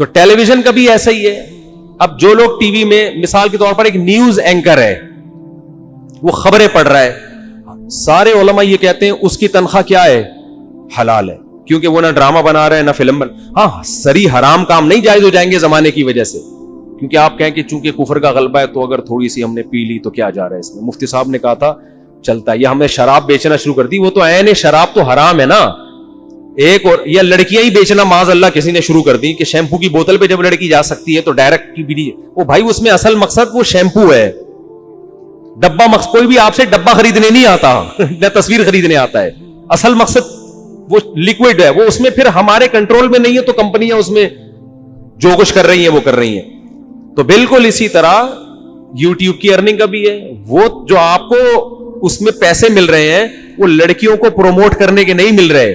تو ٹیلی ویژن کا بھی ایسا ہی ہے. اب جو لوگ ٹی وی میں مثال کے طور پر ایک نیوز اینکر ہے, وہ خبریں پڑھ رہا ہے, سارے علماء یہ کہتے ہیں اس کی تنخواہ کیا ہے؟ حلال ہے, کیونکہ وہ نہ ڈرامہ بنا رہے ہیں نہ فلم ہاں سری حرام کام نہیں جائز ہو جائیں گے زمانے کی وجہ سے, کیونکہ آپ کہیں کہ چونکہ کفر کا غلبہ ہے تو اگر تھوڑی سی ہم نے پی لی تو کیا جا رہا ہے اس میں. مفتی صاحب نے کہا تھا چلتا ہے, یا ہم نے شراب بیچنا شروع کر دی, وہ تو عین شراب تو حرام ہے نا. ایک اور یا لڑکیاں ہی بیچنا معاذ اللہ کسی نے شروع کر دی کہ شیمپو کی بوتل پہ جب لڑکی جا سکتی ہے تو ڈائریکٹ کی بھی, وہ بھائی اس میں اصل مقصد وہ شیمپو ہے, ڈبہ مقصد کوئی بھی آپ سے ڈبہ خریدنے نہیں آتا نہ تصویر خریدنے آتا ہے, اصل مقصد وہ لیکوڈ ہے, وہ اس میں پھر ہمارے کنٹرول میں نہیں ہے تو کمپنیاں اس میں جو کچھ کر رہی ہیں وہ کر رہی ہیں. تو بالکل اسی طرح یوٹیوب کی ارننگ کا بھی ہے, وہ جو آپ کو اس میں پیسے مل رہے ہیں وہ لڑکیوں کو پروموٹ کرنے کے نہیں مل رہے,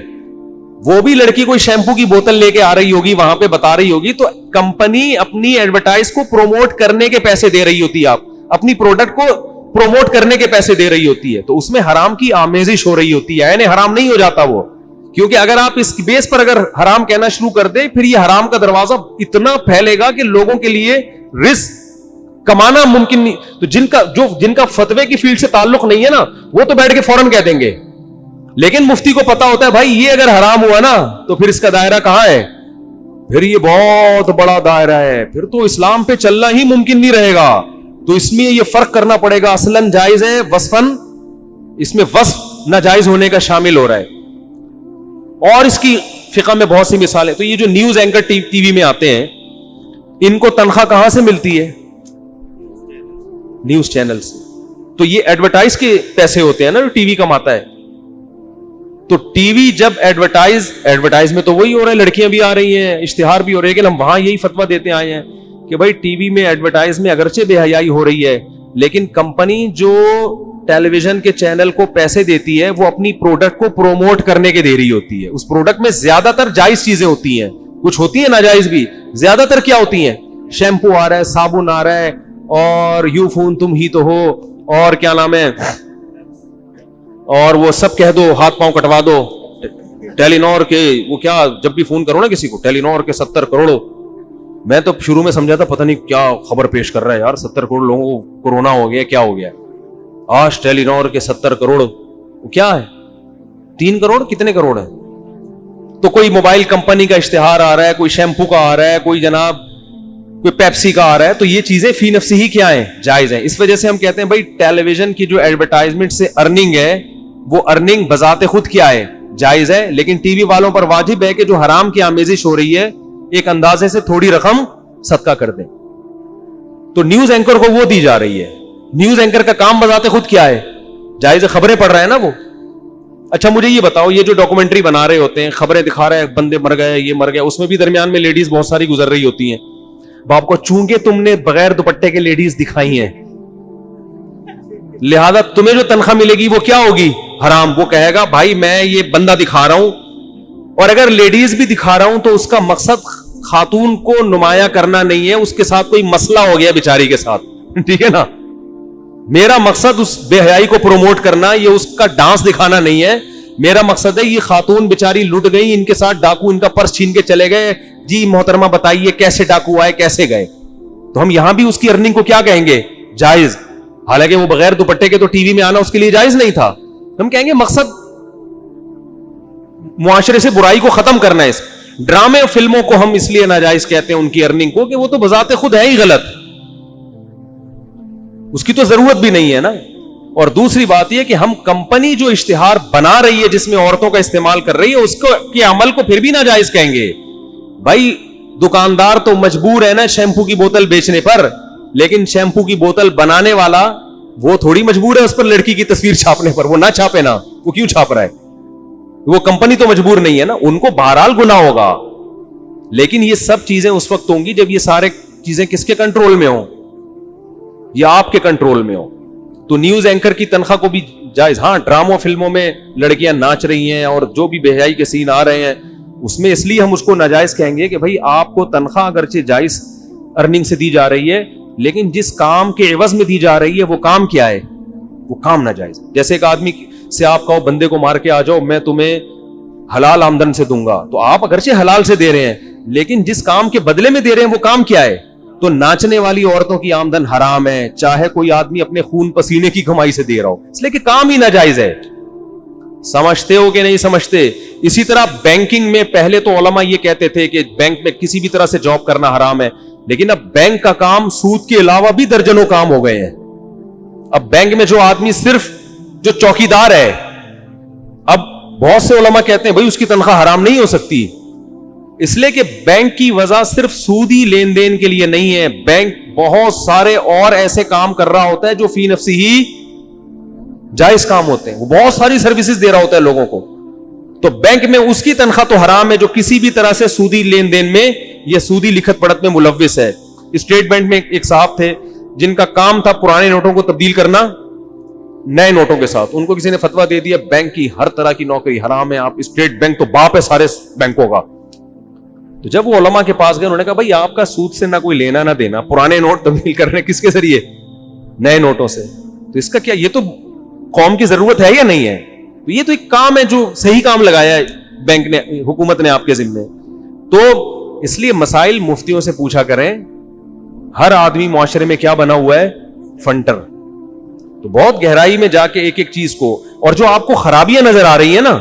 وہ بھی لڑکی کوئی شیمپو کی بوتل لے کے آ رہی ہوگی وہاں پہ بتا رہی ہوگی تو کمپنی اپنی ایڈورٹائز کو پروموٹ کرنے کے پیسے دے رہی ہوتی ہے, آپ اپنی پروڈکٹ کو پروموٹ کرنے کے پیسے دے رہی ہوتی ہے, تو اس میں حرام کی آمیزش ہو رہی ہوتی ہے, یعنی حرام نہیں ہو جاتا وہ, کیونکہ اگر آپ اس بیس پر اگر حرام کہنا شروع کر دیں پھر یہ حرام کا دروازہ اتنا پھیلے گا کہ لوگوں کے لیے رزق کمانا ممکن نہیں. تو جن کا فتوے کی فیلڈ سے تعلق نہیں ہے نا وہ تو بیٹھ کے فوراً کہہ دیں گے, لیکن مفتی کو پتا ہوتا ہے بھائی یہ اگر حرام ہوا نا تو پھر اس کا دائرہ کہاں ہے, پھر یہ بہت بڑا دائرہ ہے, پھر تو اسلام پہ چلنا ہی ممکن نہیں رہے گا. تو اس میں یہ فرق کرنا پڑے گا, اصلاً جائز ہے, وصفاً اس میں وصف ناجائز ہونے کا شامل ہو رہا ہے. اور اس کی فقہ میں بہت سی مثالیں. تو یہ جو نیوز اینکر ٹی وی میں آتے ہیں ان کو تنخواہ کہاں سے ملتی ہے؟ نیوز چینل سے. تو یہ ایڈورٹائز کے پیسے ہوتے ہیں نا جو ٹی وی کماتا ہے. تو ٹی وی جب ایڈورٹائز میں تو وہی ہو رہا ہے, لڑکیاں بھی آ رہی ہیں, اشتہار بھی ہو رہے ہیں, لیکن ہم وہاں یہی فتویٰ دیتے آئے ہیں کہ بھائی ٹی وی میں ایڈورٹائز میں اگرچہ بے حیائی ہو رہی ہے, لیکن کمپنی جو ٹیلی ویژن کے چینل کو پیسے دیتی ہے وہ اپنی پروڈکٹ کو پروموٹ کرنے کے دے رہی ہوتی ہے. اس پروڈکٹ میں زیادہ تر جائز چیزیں ہوتی ہیں, کچھ ہوتی ہیں ناجائز بھی, زیادہ تر کیا ہوتی ہیں؟ شیمپو آ رہا ہے, صابن آ رہا ہے, اور یو فون تم ہی تو ہو, اور کیا نام ہے, اور وہ سب کہہ دو, ہاتھ پاؤں کٹوا دو. ٹیلی نور کے وہ کیا, جب بھی فون کرو نا کسی کو, ٹیلی نور کے 70 کروڑ. میں تو شروع میں سمجھا تھا پتہ نہیں کیا خبر پیش کر رہا ہے یار, 70 کروڑ لوگوں کو کورونا ہو گیا, کیا ہو گیا. آج ٹیلی نور کے 70 کروڑ وہ کیا ہے, 3 کروڑ کتنے کروڑ ہیں. تو کوئی موبائل کمپنی کا اشتہار آ رہا ہے, کوئی شیمپو کا آ رہا ہے, کوئی جناب کوئی پیپسی کا آ رہا ہے, تو یہ چیزیں فی نفسی ہی کیا ہیں, جائز ہیں. اس وجہ سے ہم کہتے ہیں بھائی ٹیلی ویژن کی جو ایڈورٹائزمنٹ سے ارننگ ہے وہ ارننگ بذات خود کیا ہے, جائز ہے. لیکن ٹی وی والوں پر واجب ہے کہ جو حرام کی آمیزش ہو رہی ہے ایک اندازے سے تھوڑی رقم صدقہ کر دیں. تو نیوز اینکر کو وہ دی جا رہی ہے. نیوز اینکر کا کام بذات خود کیا ہے, جائز ہے, خبریں پڑھ رہا ہے نا وہ. اچھا مجھے یہ بتاؤ, یہ جو ڈاکومنٹری بنا رہے ہوتے ہیں, خبریں دکھا رہے ہیں, بندے مر گئے, یہ مر گیا, اس میں بھی درمیان میں لیڈیز بہت ساری گزر رہی ہوتی ہیں. باپ کو چونکہ تم نے بغیر دوپٹے کے لیڈیز دکھائی ہیں لہذا تمہیں جو تنخواہ ملے گی وہ کیا ہوگی, حرام. وہ کہے گا بھائی میں یہ بندہ دکھا رہا ہوں, اور اگر لیڈیز بھی دکھا رہا ہوں تو اس کا مقصد خاتون کو نمایاں کرنا نہیں ہے, اس کے ساتھ کوئی مسئلہ ہو گیا بیچاری کے ساتھ, ٹھیک ہے نا. میرا مقصد اس بے حیائی کو پروموٹ کرنا, یہ اس کا ڈانس دکھانا نہیں ہے. میرا مقصد ہے یہ خاتون بیچاری لٹ گئی, ان کے ساتھ ڈاکو ان کا پرس چھین کے چلے گئے, جی محترمہ بتائیے کیسے ڈاکو آئے, کیسے گئے. تو ہم یہاں بھی اس کی ارننگ کو کیا کہیں گے, جائز. حالانکہ وہ بغیر دوپٹے کے تو ٹی وی میں آنا اس کے لیے جائز نہیں تھا. ہم کہیں گے مقصد معاشرے سے برائی کو ختم کرنا ہے. اس ڈرامے اور فلموں کو ہم اس لیے ناجائز کہتے ہیں ان کی ارننگ کو کہ وہ تو بذات خود ہے ہی غلط, اس کی تو ضرورت بھی نہیں ہے نا. اور دوسری بات یہ کہ ہم کمپنی جو اشتہار بنا رہی ہے جس میں عورتوں کا استعمال کر رہی ہے اس کو کے عمل کو پھر بھی ناجائز کہیں گے. بھائی دکاندار تو مجبور ہے نا شیمپو کی بوتل بیچنے پر, لیکن شیمپو کی بوتل بنانے والا وہ تھوڑی مجبور ہے اس پر لڑکی کی تصویر چھاپنے پر. وہ نہ چھاپے نا, وہ کیوں چھاپ رہا ہے, وہ کمپنی تو مجبور نہیں ہے نا. ان کو بہرحال گناہ ہوگا, لیکن یہ سب چیزیں اس وقت ہوں گی جب یہ سارے چیزیں کس کے کنٹرول میں ہوں, یا آپ کے کنٹرول میں ہوں. تو نیوز اینکر کی تنخواہ کو بھی جائز. ہاں ڈراموں فلموں میں لڑکیاں ناچ رہی ہیں اور جو بھی بے حیائی کے سین آ رہے ہیں اس میں اس لیے ہم اس کو ناجائز کہیں گے کہ بھائی آپ کو تنخواہ اگرچہ جائز ارننگ سے دی جا رہی ہے, لیکن جس کام کے عوض میں دی جا رہی ہے وہ کام کیا ہے, وہ کام ناجائز. جیسے ایک آدمی سے آپ کہو بندے کو مار کے آ جاؤ میں تمہیں حلال آمدن سے دوں گا, تو آپ اگرچہ حلال سے دے رہے ہیں لیکن جس کام کے بدلے میں دے رہے ہیں وہ کام کیا ہے؟ تو ناچنے والی عورتوں کی آمدن حرام ہے، چاہے کوئی آدمی اپنے خون پسینے کی کمائی سے دے رہا ہو، اس لیے کہ کام ہی ناجائز ہے. سمجھتے ہو کہ نہیں سمجھتے؟ اسی طرح بینکنگ میں پہلے تو علماء یہ کہتے تھے کہ بینک میں کسی بھی طرح سے جاب کرنا حرام ہے، لیکن اب بینک کا کام سود کے علاوہ بھی درجنوں کام ہو گئے ہیں. اب بینک میں جو آدمی صرف جو چوکیدار ہے، اب بہت سے علماء کہتے ہیں بھائی اس کی تنخواہ حرام نہیں ہو سکتی، اس لیے کہ بینک کی وجہ صرف سودی لین دین کے لیے نہیں ہے. بینک بہت سارے اور ایسے کام کر رہا ہوتا ہے جو فی نفسی ہی جائز کام ہوتے ہیں، وہ بہت ساری سروسز دے رہا ہوتا ہے لوگوں کو. تو بینک میں اس کی تنخواہ تو حرام ہے جو کسی بھی طرح سے سودی لین دین میں یا سودی لکھت پڑھت میں ملوث ہے. اسٹیٹ بینک میں ایک صاحب تھے جن کا کام تھا پرانے نوٹوں کو تبدیل کرنا نئے نوٹوں کے ساتھ. ان کو کسی نے فتویٰ دے دیا بینک کی ہر طرح کی نوکری حرام ہے، آپ اسٹیٹ بینک تو باپ ہے سارے بینکوں کا. تو جب وہ علماء کے پاس گئے انہوں نے کہا بھائی آپ کا سود سے نہ کوئی لینا نہ دینا، پرانے نوٹ تبدیل کرنے کس کے ذریعے؟ نئے نوٹوں سے. تو اس کا کیا، یہ تو قوم کی ضرورت ہے یا نہیں ہے؟ تو یہ تو ایک کام ہے جو صحیح کام لگایا ہے بینک نے، حکومت نے آپ کے ذمے. تو اس لیے مسائل مفتیوں سے پوچھا کریں. ہر آدمی معاشرے میں کیا بنا ہوا ہے؟ فنٹر. تو بہت گہرائی میں جا کے ایک ایک چیز کو، اور جو آپ کو خرابیاں نظر آ رہی ہیں نا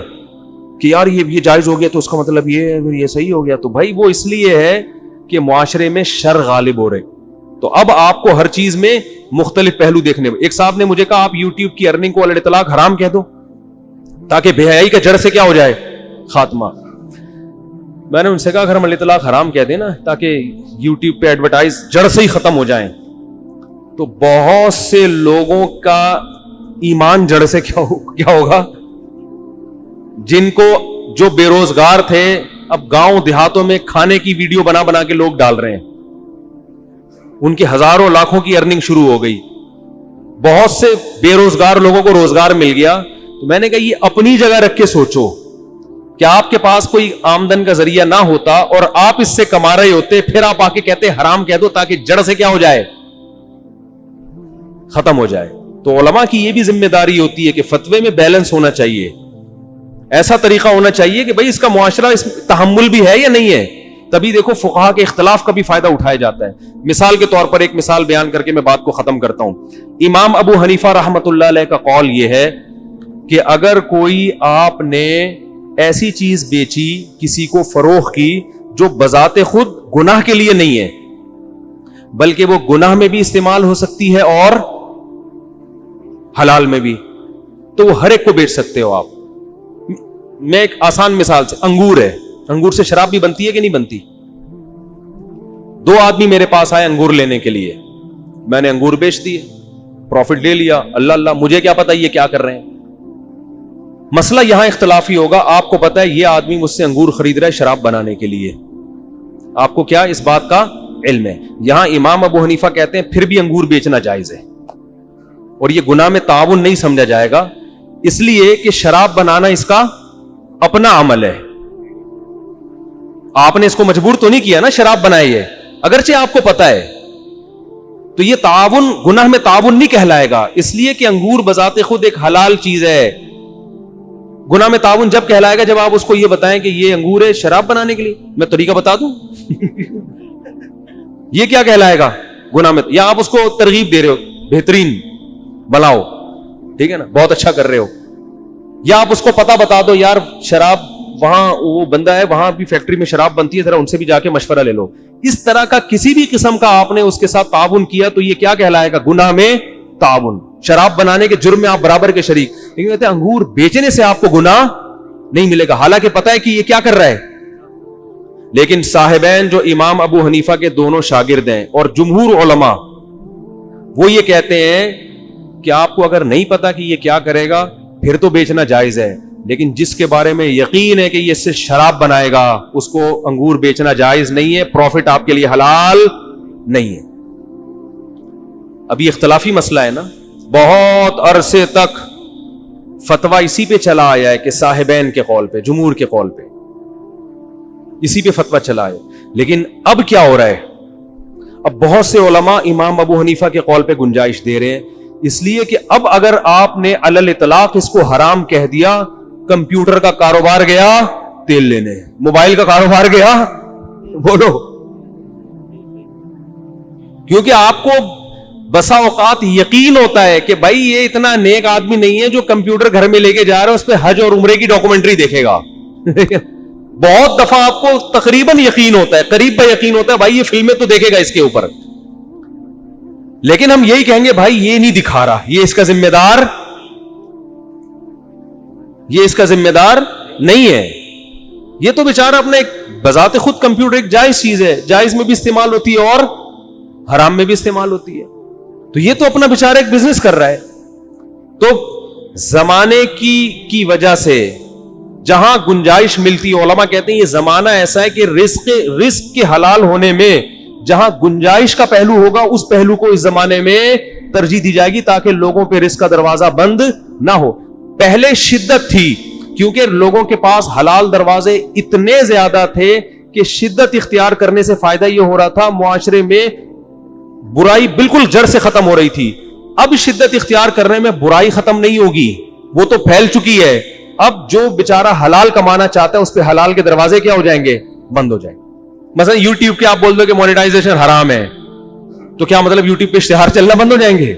کہ یار یہ جائز ہو گیا تو اس کا مطلب یہ صحیح ہو گیا، تو بھائی وہ اس لیے ہے کہ معاشرے میں شر غالب ہو رہے. تو اب آپ کو ہر چیز میں مختلف پہلو دیکھنے. ایک صاحب نے مجھے کہا آپ یوٹیوب کی ارننگ کو علیہ اطلاق حرام کہہ دو تاکہ بے حیائی کا جڑ سے کیا ہو جائے؟ خاتمہ. میں نے ان سے کہا اگر ہم علیہ اطلاق حرام کہہ دیں نا تاکہ یوٹیوب پہ ایڈورٹائز جڑ سے ہی ختم ہو جائیں، تو بہت سے لوگوں کا ایمان جڑ سے کیا ہوگا؟ جن کو جو بے روزگار تھے اب گاؤں دیہاتوں میں کھانے کی ویڈیو بنا بنا کے لوگ ڈال رہے ہیں، ان کی ہزاروں لاکھوں کی ارننگ شروع ہو گئی. بہت سے بے روزگار لوگوں کو روزگار مل گیا. تو میں نے کہا یہ اپنی جگہ رکھ کے سوچو کہ آپ کے پاس کوئی آمدن کا ذریعہ نہ ہوتا اور آپ اس سے کما رہے ہوتے، پھر آپ آ کے کہتے حرام کہہ دو تاکہ جڑ سے کیا ہو جائے؟ ختم ہو جائے. تو علماء کی یہ بھی ذمہ داری ہوتی ہے کہ فتوے میں بیلنس ہونا چاہیے، ایسا طریقہ ہونا چاہیے کہ بھائی اس کا معاشرہ اس تحمل بھی ہے یا نہیں ہے. تبھی دیکھو فقہا کے اختلاف کا بھی فائدہ اٹھایا جاتا ہے. مثال کے طور پر ایک مثال بیان کر کے میں بات کو ختم کرتا ہوں. امام ابو حنیفہ رحمۃ اللہ علیہ کا قول یہ ہے کہ اگر کوئی آپ نے ایسی چیز بیچی، کسی کو فروخت کی جو بذات خود گناہ کے لیے نہیں ہے بلکہ وہ گناہ میں بھی استعمال ہو سکتی ہے اور حلال میں بھی، تو وہ ہر ایک کو بیچ سکتے ہو آپ. میں ایک آسان مثال سے، انگور ہے، انگور سے شراب بھی بنتی ہے کہ نہیں بنتی؟ دو آدمی میرے پاس آئے انگور لینے کے لیے، میں نے انگور بیچ دیے، پروفٹ لے لیا. اللہ مجھے کیا پتا یہ کیا کر رہے ہیں. مسئلہ یہاں اختلافی ہوگا. آپ کو پتا ہے یہ آدمی مجھ سے انگور خرید رہا ہے شراب بنانے کے لیے، آپ کو کیا اس بات کا علم ہے؟ یہاں امام ابو حنیفہ کہتے ہیں پھر بھی انگور بیچنا جائز ہے اور یہ گناہ میں تعاون نہیں سمجھا جائے گا، اس لیے کہ شراب بنانا اس کا اپنا عمل ہے. آپ نے اس کو مجبور تو نہیں کیا نا شراب بنائی ہے، اگرچہ آپ کو پتا ہے. تو یہ تعاون گناہ میں تعاون نہیں کہلائے گا، اس لیے کہ انگور بذات خود ایک حلال چیز ہے. گناہ میں تعاون جب کہلائے گا جب آپ اس کو یہ بتائیں کہ یہ انگور ہے شراب بنانے کے لیے، میں طریقہ بتا دوں یہ کیا کہلائے گا گناہ میں؟ یا آپ اس کو ترغیب دے رہے ہو بہترین بناؤ، ٹھیک ہے نا، بہت اچھا کر رہے ہو. یا آپ اس کو پتہ بتا دو یار شراب وہاں وہ بندہ ہے وہاں بھی فیکٹری میں شراب بنتی ہے، ذرا ان سے بھی جا کے مشورہ لے لو. اس طرح کا کسی بھی قسم کا آپ نے اس کے ساتھ تعاون کیا تو یہ کیا کہلائے گا؟ گناہ میں تعاون. شراب بنانے کے جرم میں آپ برابر کے شریک. لیکن کہتے ہیں انگور بیچنے سے آپ کو گناہ نہیں ملے گا، حالانکہ پتہ ہے کہ یہ کیا کر رہا ہے. لیکن صاحبین جو امام ابو حنیفہ کے دونوں شاگرد ہیں اور جمہور علماء وہ یہ کہتے ہیں کہ آپ کو اگر نہیں پتا کہ یہ کیا کرے گا پھر تو بیچنا جائز ہے، لیکن جس کے بارے میں یقین ہے کہ یہ اس سے شراب بنائے گا اس کو انگور بیچنا جائز نہیں ہے، پروفٹ آپ کے لیے حلال نہیں ہے. ابھی اختلافی مسئلہ ہے نا، بہت عرصے تک فتویٰ اسی پہ چلا آیا ہے کہ صاحبین کے قول پہ، جمہور کے قول پہ اسی پہ فتویٰ چلا ہے. لیکن اب کیا ہو رہا ہے؟ اب بہت سے علماء امام ابو حنیفہ کے قول پہ گنجائش دے رہے ہیں، اس لیے کہ اب اگر آپ نے علی الاطلاق اس کو حرام کہہ دیا، کمپیوٹر کا کاروبار گیا تیل لینے، موبائل کا کاروبار گیا بولو. کیونکہ آپ کو بسا اوقات یقین ہوتا ہے کہ بھائی یہ اتنا نیک آدمی نہیں ہے جو کمپیوٹر گھر میں لے کے جا رہا ہے اس پہ حج اور عمرے کی ڈاکومنٹری دیکھے گا. بہت دفعہ آپ کو تقریباً یقین ہوتا ہے, قریب بہ یقین ہوتا ہے بھائی یہ فلمیں تو دیکھے گا اس کے اوپر, لیکن ہم یہی کہیں گے بھائی یہ نہیں دکھا رہا, یہ اس کا ذمہ دار نہیں ہے. یہ تو بیچارہ اپنے بذات خود کمپیوٹر ایک جائز چیز ہے, جائز میں بھی استعمال ہوتی ہے اور حرام میں بھی استعمال ہوتی ہے, تو یہ تو اپنا بیچارہ ایک بزنس کر رہا ہے. تو زمانے کی وجہ سے جہاں گنجائش ملتی ہے, علماء کہتے ہیں یہ زمانہ ایسا ہے کہ رزق کے حلال ہونے میں جہاں گنجائش کا پہلو ہوگا اس پہلو کو اس زمانے میں ترجیح دی جائے گی تاکہ لوگوں پہ رزق کا دروازہ بند نہ ہو. پہلے شدت تھی کیونکہ لوگوں کے پاس حلال دروازے اتنے زیادہ تھے کہ شدت اختیار کرنے سے فائدہ یہ ہو رہا تھا, معاشرے میں برائی بالکل جڑ سے ختم ہو رہی تھی. اب شدت اختیار کرنے میں برائی ختم نہیں ہوگی, وہ تو پھیل چکی ہے. اب جو بیچارہ حلال کمانا چاہتا ہے اس پہ حلال کے دروازے کیا ہو جائیں گے, بند ہو جائیں گے. مثلا یوٹیوب کے آپ بول دو کہ مونیٹائزیشن حرام ہے, تو کیا مطلب یوٹیوب پہ اشتہار چلنا بند ہو جائیں گے؟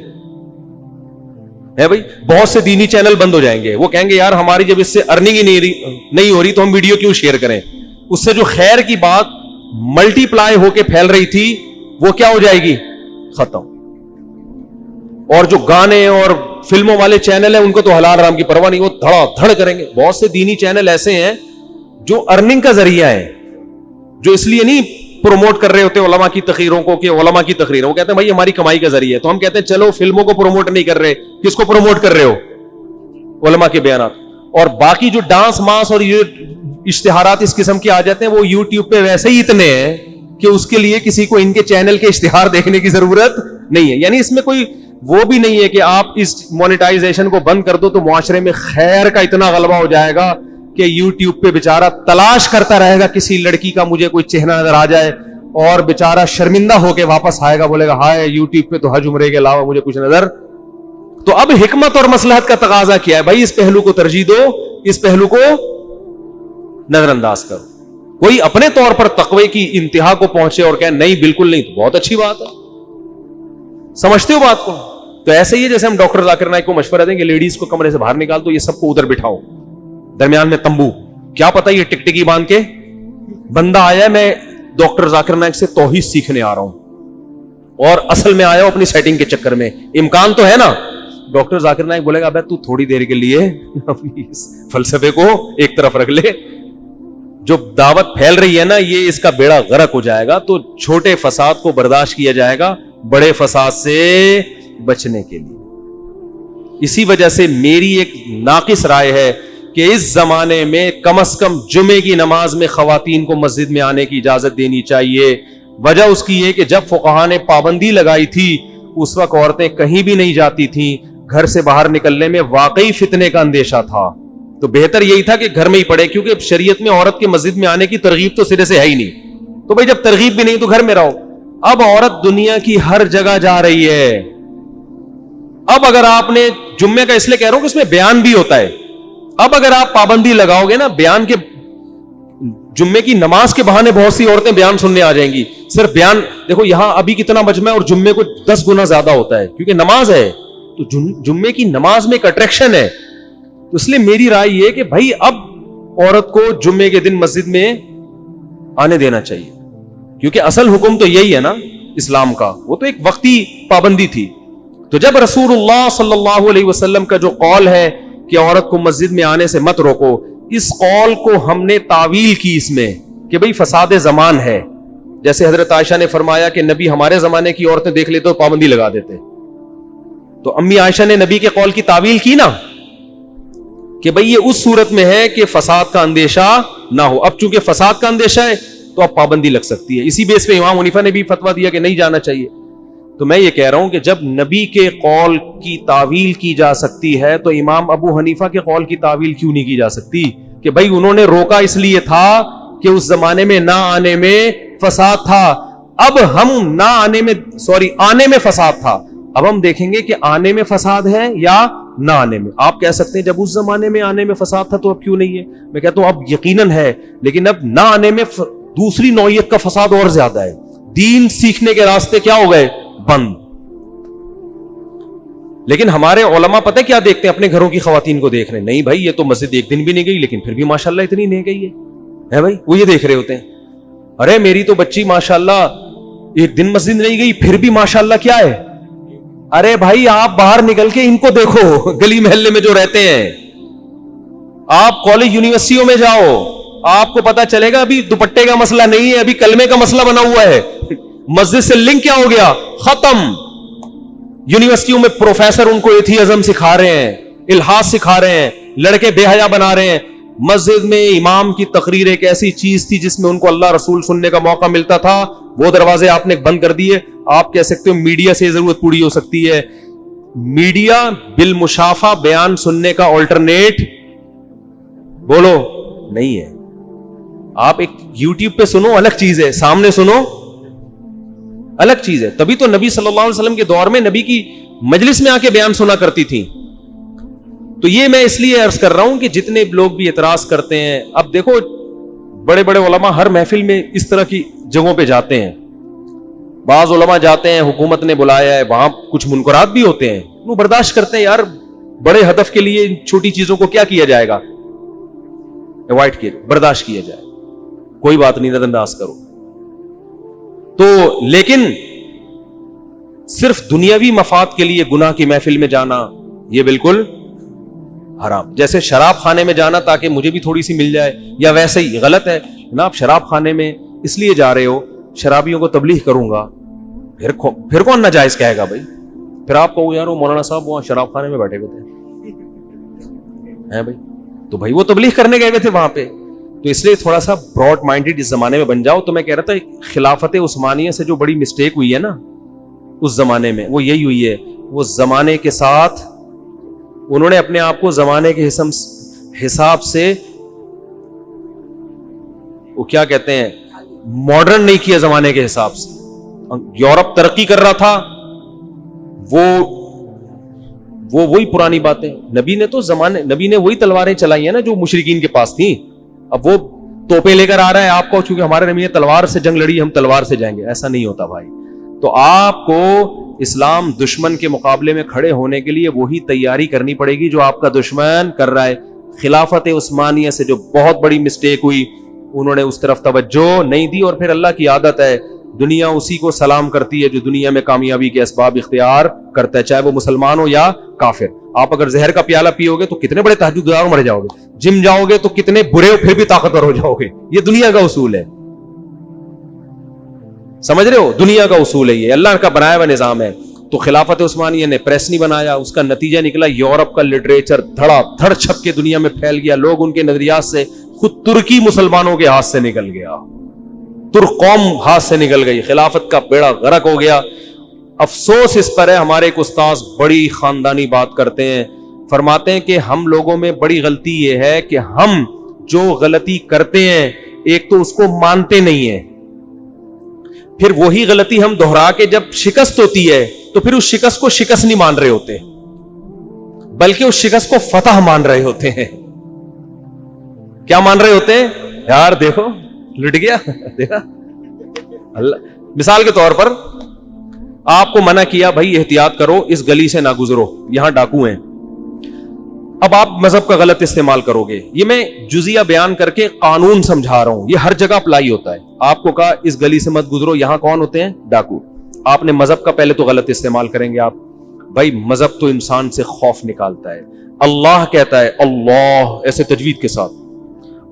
ہے بھائی, بہت سے دینی چینل بند ہو جائیں گے. وہ کہیں گے یار ہماری جب اس سے ارننگ ہی نہیں ہو رہی تو ہم ویڈیو کیوں شیئر کریں. اس سے جو خیر کی بات ملٹی پلائی ہو کے پھیل رہی تھی وہ کیا ہو جائے گی, ختم. اور جو گانے اور فلموں والے چینل ہیں ان کو تو حلال حرام کی پرواہ نہیں, وہ دھڑا دھڑ کریں گے. بہت سے دینی چینل ایسے ہیں جو ارننگ کا ذریعہ ہے, جو اس لیے نہیں پروموٹ کر رہے ہوتے علماء کی تقریروں کو کہ علماء کی تقریر, وہ کہتے ہیں بھائی ہماری کمائی کا ذریعہ ہے. تو ہم کہتے ہیں چلو فلموں کو پروموٹ نہیں کر رہے, کس کو پروموٹ کر رہے ہو؟ علماء کے بیانات. اور باقی جو ڈانس ماس اور یہ اشتہارات اس قسم کے آ جاتے ہیں وہ یوٹیوب پہ ویسے ہی اتنے ہیں کہ اس کے لیے کسی کو ان کے چینل کے اشتہار دیکھنے کی ضرورت نہیں ہے. یعنی اس میں کوئی وہ بھی نہیں ہے کہ آپ اس مونیٹائزیشن کو بند کر دو تو معاشرے میں خیر کا اتنا غلبہ ہو جائے گا کہ یوٹیوب پہ بیچارہ تلاش کرتا رہے گا کسی لڑکی کا مجھے کوئی چہرہ نظر آ جائے, اور بیچارہ شرمندہ ہو کے واپس آئے گا, بولے گا ہائے یوٹیوب پہ تو حج عمرے کے علاوہ مجھے کچھ نظر. تو اب حکمت اور مصلحت کا تقاضا کیا ہے, بھائی اس پہلو کو ترجیح دو, اس پہلو کو نظر انداز کرو. کوئی اپنے طور پر تقوی کی انتہا کو پہنچے اور کہے نہیں بالکل نہیں, تو بہت اچھی بات ہے. سمجھتے ہو بات کو؟ تو ایسے ہی جیسے ہم ڈاکٹر ذاکر نائک کو مشورہ دیں گے لیڈیز کو کمرے سے باہر نکال دو, یہ سب کو ادھر بٹھاؤ, درمیان میں تمبو, کیا پتا یہ ٹکٹکی باندھ کے بندہ آیا ہے میں ڈاکٹر ذاکر نائک سے توحید سیکھنے آ رہا ہوں اور اصل میں آیا ہوں اپنی سیٹنگ کے چکر میں, امکان تو ہے نا. ڈاکٹر ذاکر نائک بولے گا ابے تو تھوڑی دیر کے لیے اپنی فلسفے کو ایک طرف رکھ لے, جو دعوت پھیل رہی ہے نا یہ اس کا بیڑا غرق ہو جائے گا. تو چھوٹے فساد کو برداشت کیا جائے گا بڑے فساد سے بچنے کے لیے. اسی وجہ سے میری ایک ناقص رائے ہے کہ اس زمانے میں کم از کم جمعے کی نماز میں خواتین کو مسجد میں آنے کی اجازت دینی چاہیے. وجہ اس کی یہ کہ جب فقہاء نے پابندی لگائی تھی اس وقت عورتیں کہیں بھی نہیں جاتی تھیں, گھر سے باہر نکلنے میں واقعی فتنے کا اندیشہ تھا. تو بہتر یہی تھا کہ گھر میں ہی پڑھے, کیونکہ شریعت میں عورت کے مسجد میں آنے کی ترغیب تو سرے سے ہے ہی نہیں. تو بھائی جب ترغیب بھی نہیں تو گھر میں رہو. اب عورت دنیا کی ہر جگہ جا رہی ہے. اب اگر آپ نے جمعے کا اس لیے کہہ رہا ہوں کہ اس میں بیان بھی ہوتا ہے, اب اگر آپ پابندی لگاؤ گے نا بیان کے, جمعے کی نماز کے بہانے بہت سی عورتیں بیان سننے آ جائیں گی. صرف بیان دیکھو یہاں ابھی کتنا مجمع ہے اور جمعے کو 10 گنا زیادہ ہوتا ہے کیونکہ نماز ہے. تو جمعے کی نماز میں ایک اٹریکشن ہے. تو اس لیے میری رائے یہ کہ بھائی اب عورت کو جمعے کے دن مسجد میں آنے دینا چاہیے, کیونکہ اصل حکم تو یہی ہے نا اسلام کا, وہ تو ایک وقتی پابندی تھی. تو جب رسول اللہ صلی اللہ علیہ وسلم کا جو قول ہے کہ عورت کو مسجد میں آنے سے مت روکو, اس قول کو ہم نے تعویل کی اس میں کہ بھئی فساد زمان ہے. جیسے حضرت عائشہ نے فرمایا کہ نبی ہمارے زمانے کی عورتیں دیکھ لیتے تو پابندی لگا دیتے. تو امی عائشہ نے نبی کے قول کی تعویل کی نا کہ بھئی یہ اس صورت میں ہے کہ فساد کا اندیشہ نہ ہو. اب چونکہ فساد کا اندیشہ ہے تو اب پابندی لگ سکتی ہے. اسی بیس پہ امام حنیفہ نے بھی فتویٰ دیا کہ نہیں جانا چاہیے. تو میں یہ کہہ رہا ہوں کہ جب نبی کے قول کی تعویل کی جا سکتی ہے تو امام ابو حنیفہ کے قول کی تعویل کیوں نہیں کی جا سکتی کہ بھئی انہوں نے روکا اس لیے تھا کہ اس زمانے میں نہ آنے میں فساد تھا. اب ہم نہ آنے میں آنے میں فساد تھا, اب ہم دیکھیں گے کہ آنے میں فساد ہے یا نہ آنے میں. آپ کہہ سکتے ہیں جب اس زمانے میں آنے میں فساد تھا تو اب کیوں نہیں ہے. میں کہتا ہوں اب یقیناً ہے, لیکن اب نہ آنے میں دوسری نوعیت کا فساد اور زیادہ ہے. دین سیکھنے کے راستے کیا ہو گئے؟ بند. لیکن ہمارے علماء پتہ کیا دیکھتے ہیں؟ اپنے گھروں کی خواتین کو دیکھ رہے ہیں. نہیں بھائی یہ تو مسجد ایک دن بھی نہیں گئی لیکن پھر بھی ماشاءاللہ اتنی نہیں گئی ہے بھائی. وہ یہ دیکھ رہے ہوتے ہیں ارے میری تو بچی ماشاءاللہ ایک دن مسجد نہیں گئی پھر بھی ماشاءاللہ کیا ہے. ارے بھائی آپ باہر نکل کے ان کو دیکھو, گلی محلے میں جو رہتے ہیں, آپ کالج یونیورسٹیوں میں جاؤ, آپ کو پتا چلے گا ابھی دوپٹے کا مسئلہ نہیں ہے, ابھی کلمے کا مسئلہ بنا ہوا ہے. مسجد سے لنک کیا ہو گیا؟ ختم. یونیورسٹیوں میں پروفیسر ان کو ایتھیزم سکھا رہے ہیں, الحاد سکھا رہے ہیں, لڑکے بے حیا بنا رہے ہیں. مسجد میں امام کی تقریر ایک ایسی چیز تھی جس میں ان کو اللہ رسول سننے کا موقع ملتا تھا, وہ دروازے آپ نے بند کر دیے. آپ کہہ سکتے ہو میڈیا سے ضرورت پوری ہو سکتی ہے. میڈیا بالمشافہ بیان سننے کا آلٹرنیٹ بولو نہیں ہے. آپ ایک یوٹیوب پہ سنو الگ چیز ہے, سامنے سنو الگ چیز ہے. تبھی تو نبی صلی اللہ علیہ وسلم کے دور میں نبی کی مجلس میں آ کے بیان سنا کرتی تھی. تو یہ میں اس لیے عرض کر رہا ہوں کہ جتنے لوگ بھی اعتراض کرتے ہیں, اب دیکھو بڑے بڑے علماء ہر محفل میں اس طرح کی جگہوں پہ جاتے ہیں. بعض علماء جاتے ہیں, حکومت نے بلایا ہے, وہاں کچھ منکرات بھی ہوتے ہیں, وہ برداشت کرتے ہیں. یار بڑے ہدف کے لیے چھوٹی چیزوں کو کیا کیا جائے گا؟ اوائڈ کیا, برداشت کیا جائے, کوئی بات نہیں, نظر انداز کرو. تو لیکن صرف دنیاوی مفاد کے لیے گناہ کی محفل میں جانا یہ بالکل حرام. جیسے شراب خانے میں جانا تاکہ مجھے بھی تھوڑی سی مل جائے, یا ویسے ہی غلط ہے نا. آپ شراب خانے میں اس لیے جا رہے ہو, شرابیوں کو تبلیغ کروں گا, پھر کون ناجائز کہے گا بھائی؟ پھر آپ کہو یار وہ مولانا صاحب وہاں شراب خانے میں بیٹھے ہوئے تھے بھائی, تو بھائی وہ تبلیغ کرنے گئے ہوئے تھے وہاں پہ. تو اس لیے تھوڑا سا براڈ مائنڈیڈ اس زمانے میں بن جاؤ. تو میں کہہ رہا تھا خلافت عثمانیہ سے جو بڑی مسٹیک ہوئی ہے نا اس زمانے میں, وہ یہی ہوئی ہے, وہ زمانے کے ساتھ انہوں نے اپنے آپ کو زمانے کے حساب سے وہ کیا کہتے ہیں ماڈرن نہیں کیا زمانے کے حساب سے. یورپ ترقی کر رہا تھا, وہ وہی پرانی باتیں. نبی نے وہی تلواریں چلائی ہیں نا جو مشرکین کے پاس تھیں. اب وہ توپے لے کر آ رہا ہے آپ کو, چونکہ ہمارے نبی نے تلوار سے جنگ لڑی, ہم تلوار سے جائیں گے, ایسا نہیں ہوتا بھائی. تو آپ کو اسلام دشمن کے مقابلے میں کھڑے ہونے کے لیے وہی تیاری کرنی پڑے گی جو آپ کا دشمن کر رہا ہے. خلافت عثمانیہ سے جو بہت بڑی مسٹیک ہوئی, انہوں نے اس طرف توجہ نہیں دی, اور پھر اللہ کی عادت ہے دنیا اسی کو سلام کرتی ہے جو دنیا میں کامیابی کے اسباب اختیار کرتا ہے, چاہے وہ مسلمان ہو یا کافر. آپ اگر زہر کا پیالہ پیو گے تو کتنے بڑے تہجد گزار مر جاؤ گے, جم جاؤ گے تو کتنے برے ہو پھر بھی طاقتور ہو جاؤ گے. یہ دنیا کا اصول ہے, سمجھ رہے ہو, دنیا کا اصول ہے, یہ اللہ کا بنایا ہوا نظام ہے. تو خلافت عثمانیہ نے پریس نہیں بنایا, اس کا نتیجہ نکلا یورپ کا لٹریچر دھڑا دھڑ چھپ کے دنیا میں پھیل گیا. لوگ ان کے نظریات سے, خود ترکی مسلمانوں کے ہاتھ سے نکل گیا, ترک قوم ہاتھ سے نکل گئی, خلافت کا بیڑا غرق ہو گیا. افسوس اس پر ہے, ہمارے ایک استاذ بڑی خاندانی بات کرتے ہیں, فرماتے ہیں کہ ہم لوگوں میں بڑی غلطی یہ ہے کہ ہم جو غلطی کرتے ہیں ایک تو اس کو مانتے نہیں ہیں, پھر وہی غلطی ہم دہرا کے جب شکست ہوتی ہے تو پھر اس شکست کو شکست نہیں مان رہے ہوتے, بلکہ اس شکست کو فتح مان رہے ہوتے ہیں. کیا مان رہے ہوتے ہیں؟ یار دیکھو لٹ گیا, دیکھا اللہ. مثال کے طور پر آپ کو منع کیا بھائی احتیاط کرو, اس گلی سے نہ گزرو, یہاں ڈاکو ہیں. اب آپ مذہب کا غلط استعمال کرو گے. یہ میں جزیہ بیان کر کے قانون سمجھا رہا ہوں, یہ ہر جگہ اپلائی ہوتا ہے. آپ کو کہا اس گلی سے مت گزرو, یہاں کون ہوتے ہیں؟ ڈاکو. آپ نے مذہب کا پہلے تو غلط استعمال کریں گے آپ. بھائی مذہب تو انسان سے خوف نکالتا ہے. اللہ کہتا ہے, اللہ ایسے تجوید کے ساتھ,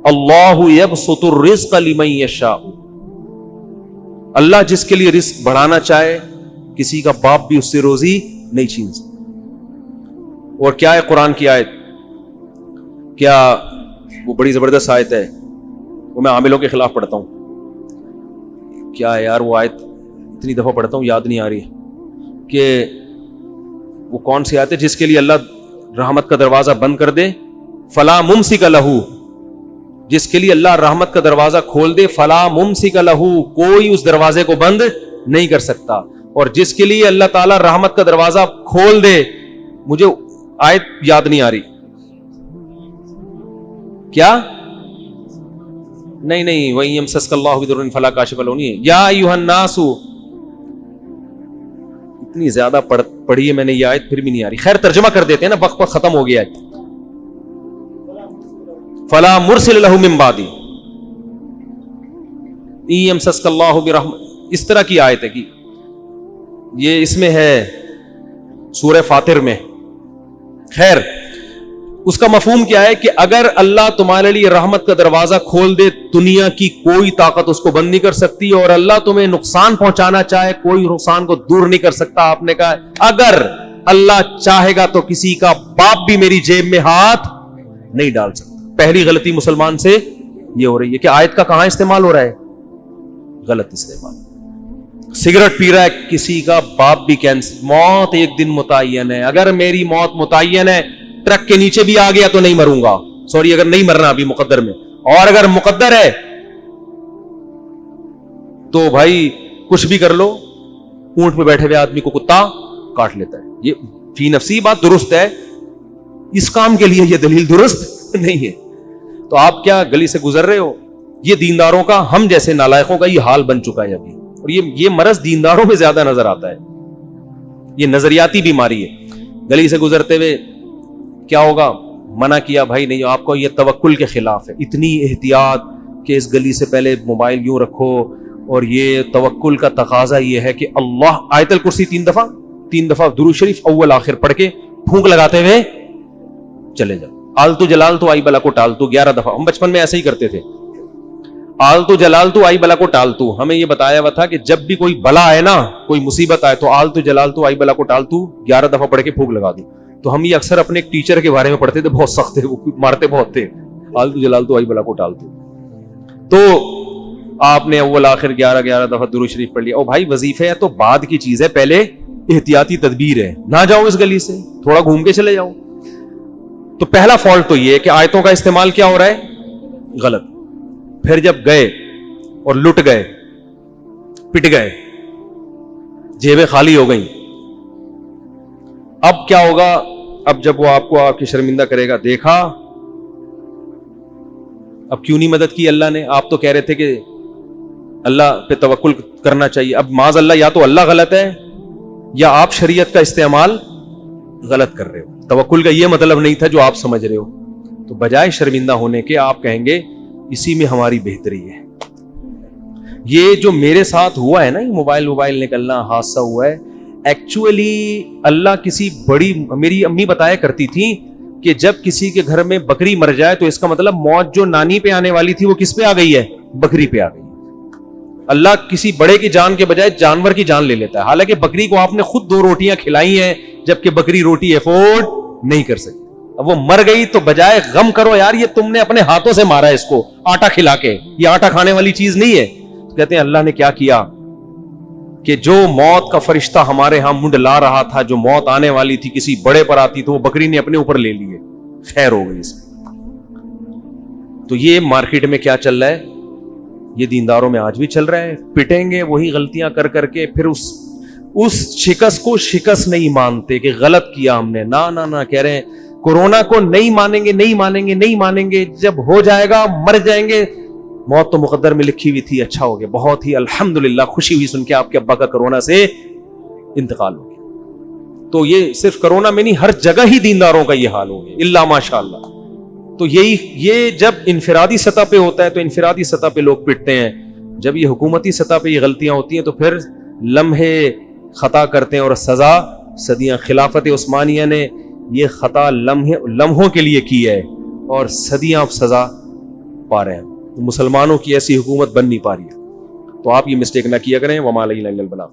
اللہ یبسط الرزق لمن یشاء, اللہ جس کے لیے رزق بڑھانا چاہے کسی کا باپ بھی اس سے روزی نہیں چھین سکتا. اور کیا ہے قرآن کی آیت, کیا وہ بڑی زبردست آیت ہے, وہ میں عاملوں کے خلاف پڑھتا ہوں. کیا ہے یار وہ آیت, اتنی دفعہ پڑھتا ہوں یاد نہیں آ رہی, کہ وہ کون سی آیت ہے جس کے لیے اللہ رحمت کا دروازہ بند کر دے, فلا ممسک لہو, جس کے لیے اللہ رحمت کا دروازہ کھول دے, فلا ممسک لہو, کوئی اس دروازے کو بند نہیں کر سکتا. اور جس کے لیے اللہ تعالیٰ رحمت کا دروازہ کھول دے, مجھے آیت یاد نہیں آ رہی, کیا نہیں وَإِن يَمْسَسْكَ اللَّهُ بِضُرٍّ فَلَا كَاشِفَ لَهُ نہیں ہے. یا ایھا الناس، اتنی زیادہ پڑھی ہے میں نے یہ آیت پھر بھی نہیں آ رہی. خیر ترجمہ کر دیتے ہیں نا، وقت پر ختم ہو گیا ہے. فَلَا مُرْسِلَ لَهُ مِن بَعْدِهِ إِن يَمْسَسْكَ اللَّهُ بِرَحْمَةٍ. اس طرح کی آیت ہے کہ یہ اس میں ہے سورہ فاطر میں. خیر اس کا مفہوم کیا ہے کہ اگر اللہ تمہارے لیے رحمت کا دروازہ کھول دے، دنیا کی کوئی طاقت اس کو بند نہیں کر سکتی، اور اللہ تمہیں نقصان پہنچانا چاہے کوئی نقصان کو دور نہیں کر سکتا. آپ نے کہا اگر اللہ چاہے گا تو کسی کا باپ بھی میری جیب میں ہاتھ نہیں ڈال سکتا. پہلی غلطی مسلمان سے یہ ہو رہی ہے کہ آیت کا کہاں استعمال ہو رہا ہے؟ غلط استعمال. سگریٹ پی رہا ہے، کسی کا باپ بھی کینسر. موت ایک دن متعین ہے. اگر میری موت متعین ہے، ٹرک کے نیچے بھی آ گیا تو نہیں مروں گا. سوری، اگر نہیں مرنا ابھی مقدر میں، اور اگر مقدر ہے تو بھائی کچھ بھی کر لو، اونٹ پہ بیٹھے ہوئے آدمی کو کتا کاٹ لیتا ہے. یہ فی نفسی بات درست ہے، اس کام کے لیے یہ دلیل درست نہیں ہے. تو آپ کیا گلی سے گزر رہے ہو؟ یہ دینداروں کا، ہم جیسے نالائقوں کا یہ حال بن چکا ہے ابھی. اور یہ مرض دینداروں میں زیادہ نظر آتا ہے. یہ نظریاتی بیماری ہے. گلی سے گزرتے ہوئے کیا ہوگا؟ منع کیا بھائی نہیں، آپ کو یہ توکل کے خلاف ہے. اتنی احتیاط کہ اس گلی سے پہلے موبائل یوں رکھو. اور یہ توکل کا تقاضا یہ ہے کہ اللہ آیت الکرسی 3 دفعہ درود شریف اول آخر پڑھ کے پھونک لگاتے ہوئے چلے جاؤ. آلتو جلال تو آئی بلا کو ٹال تو 11 دفعہ. ہم بچپن میں ایسے ہی کرتے تھے. آلتو جلال تو آئی بلا کو ٹال تو. ہمیں یہ بتایا ہوا تھا کہ جب بھی کوئی بلا آئے نا، کوئی مصیبت آئے تو آلتو جلال تو آئی بلا کو ٹال تو 11 دفعہ پڑھ کے پھونک لگا دو. تو ہم یہ اکثر اپنے ایک ٹیچر کے بارے میں پڑھتے تھے، بہت سخت تھے، وہ مارتے بہت تھے. آلتو جلال تو آئی بلا کو ٹال تو آپ نے اول آخر 11 دفعہ درود شریف پڑھ لیا. او بھائی وظیفہ ہے تو بعد کی چیز ہے، پہلے احتیاطی تدبیر ہے. نہ جاؤ اس گلی سے، تھوڑا گھوم کے چلے جاؤ. تو پہلا فالٹ تو یہ ہے کہ آیتوں کا استعمال کیا ہو رہا ہے؟ غلط. پھر جب گئے اور لٹ گئے، پٹ گئے، جیبیں خالی ہو گئیں، اب کیا ہوگا؟ اب جب وہ آپ کو آپ کی شرمندہ کرے گا، دیکھا اب کیوں نہیں مدد کی اللہ نے؟ آپ تو کہہ رہے تھے کہ اللہ پہ توکل کرنا چاہیے. اب معاذ اللہ یا تو اللہ غلط ہے یا آپ شریعت کا استعمال غلط کر رہے ہو. توکل کا یہ مطلب نہیں تھا جو آپ سمجھ رہے ہو. تو بجائے شرمندہ ہونے کے آپ کہیں گے اسی میں ہماری بہتری ہے. یہ جو میرے ساتھ ہوا ہے نا، یہ موبائل نکلنا حادثہ ہوا ہے، ایکچولی اللہ کسی بڑی، میری امی بتایا کرتی تھی کہ جب کسی کے گھر میں بکری مر جائے تو اس کا مطلب موت جو نانی پہ آنے والی تھی وہ کس پہ آ گئی ہے؟ بکری پہ آ گئی. اللہ کسی بڑے کی جان کے بجائے جانور کی جان لے لیتا ہے. حالانکہ بکری کو آپ نے خود 2 روٹیاں کھلائی ہیں، جبکہ بکری روٹی افورڈ نہیں کر سکتی. اب وہ مر گئی تو بجائے غم کرو یار یہ تم نے اپنے ہاتھوں سے مارا ہے اس کو آٹا کھلا کے، یہ آٹا کھانے والی چیز نہیں ہے. تو کہتے ہیں اللہ نے کیا کیا کہ جو موت کا فرشتہ ہمارے ہاں منڈ لا رہا تھا، جو موت آنے والی تھی کسی بڑے پر آتی تو وہ بکری نے اپنے اوپر لے لیے. خیر ہو گئی اس میں. تو یہ مارکیٹ میں کیا چل رہا ہے؟ یہ دینداروں میں آج بھی چل رہا ہے. پٹیں گے وہی غلطیاں کر کر کے، پھر اس شکست کو شکست نہیں مانتے کہ غلط کیا ہم نے. نہ کہہ رہے ہیں کورونا کو نہیں مانیں گے. جب ہو جائے گا مر جائیں گے. موت تو مقدر میں لکھی ہوئی تھی. اچھا ہو گیا، بہت ہی الحمدللہ خوشی ہوئی سن کے آپ کے ابا کا کورونا سے انتقال ہو گیا. تو یہ صرف کورونا میں نہیں، ہر جگہ ہی دینداروں کا یہ حال ہو گیا الا ماشاءاللہ. تو یہ جب انفرادی سطح پہ ہوتا ہے تو انفرادی سطح پہ لوگ پٹتے ہیں. جب یہ حکومتی سطح پہ یہ غلطیاں ہوتی ہیں تو پھر لمحے خطا کرتے ہیں اور سزا صدیاں. خلافت عثمانیہ نے یہ خطا لمحوں کے لیے کی ہے اور صدیاں اب سزا پا رہے ہیں. مسلمانوں کی ایسی حکومت بن نہیں پا رہی ہے. تو آپ یہ مسٹیک نہ کیا کریں. وما علینا الا البلاغ.